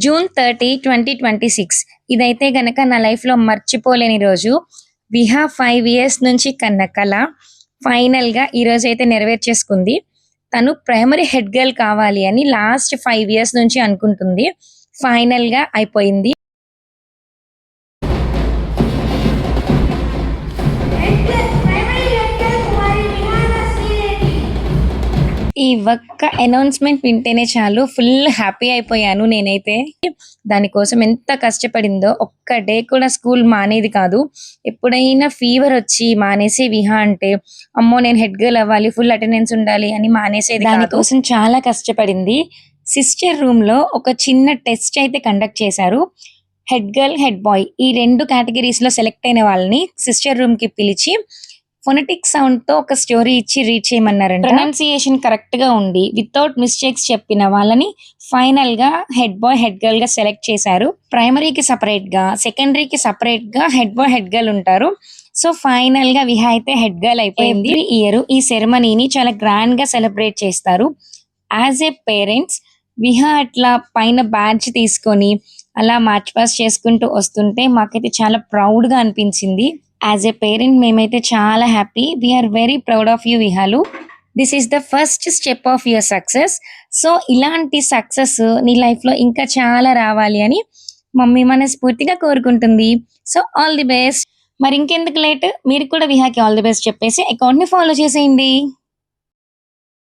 June 30, 2026 ఇదైతే గనక నా లైఫ్‌లో మర్చిపోలేని రోజు. విహా 5 ఇయర్స్ నుంచి కన్న కల ఫైనల్‌గా ఈరోజైతే నెరవేర్చేసుకుంది. తను ప్రైమరీ హెడ్ గర్ల్ కావాలి అని లాస్ట్ 5 ఇయర్స్ నుంచి అనుకుంటుంది. ఫైనల్‌గా అయిపోయింది. ఈ ఒక్క అనౌన్స్‌మెంట్ వింటేనే చాలు ఫుల్ హ్యాపీ అయిపోయాను నేనైతే. దానికోసం ఎంత కష్టపడిందో ఒక్క డే కూడా స్కూల్ మానేది కాదు. ఎప్పుడైనా ఫీవర్ వచ్చి మానేసే విహా అంటే, అమ్మో! నేను హెడ్ గర్ల్ అవ్వాలి, ఫుల్ అటెండెన్స్ ఉండాలి అని మానేసేది కాదు. దానికోసం చాలా కష్టపడింది. సిస్టర్ రూమ్‌లో ఒక చిన్న టెస్ట్ అయితే కండక్ట్ చేశారు. హెడ్ గర్ల్, హెడ్ బాయ్ ఈ 2 కేటగిరీస్‌లో సెలెక్ట్ అయిన వాళ్ళని సిస్టర్ రూమ్‌కి పిలిచి ఫొనెటిక్ సౌండ్‌తో ఒక స్టోరీ ఇచ్చి రీడ్ చేయమన్నారంట. ప్రొనౌన్సియేషన్ కరెక్ట్‌గా ఉండి వితౌట్ మిస్టేక్స్ చెప్పిన వాళ్ళని ఫైనల్‌గా హెడ్ బాయ్, హెడ్ గర్ల్‌గా సెలెక్ట్ చేశారు. ప్రైమరీకి సెపరేట్‌గా, సెకండరీకి సెపరేట్‌గా హెడ్ బాయ్, హెడ్ గర్ల్ ఉంటారు. సో ఫైనల్‌గా విహా అయితే హెడ్ గర్ల్ అయిపోయింది. ఎవ్రీ ఇయర్ ఈ సెరమనీని చాలా గ్రాండ్‌గా సెలబ్రేట్ చేస్తారు. యాజ్ ఏ పేరెంట్స్ విహా అట్లా పైన బ్యాడ్జ్ తీసుకొని అలా మార్చ్ పాస్ట్ చేసుకుంటూ వస్తుంటే మాకైతే చాలా ప్రౌడ్‌గా అనిపించింది. యాజ్ ఏ పేరెంట్ మేమైతే చాలా happy. We are very proud of you విహాలు. This is the first step of your success. So ఇలాంటి సక్సెస్ నీ లైఫ్‌లో ఇంకా చాలా రావాలి అని మమ్మీ మనస్ఫూర్తిగా కోరుకుంటుంది. So all the best. మరి ఇంకెందుకు లేట్, మీరు కూడా విహాకి ఆల్ ది బెస్ట్ చెప్పేసి అకౌంట్‌ని ఫాలో చేసేయండి.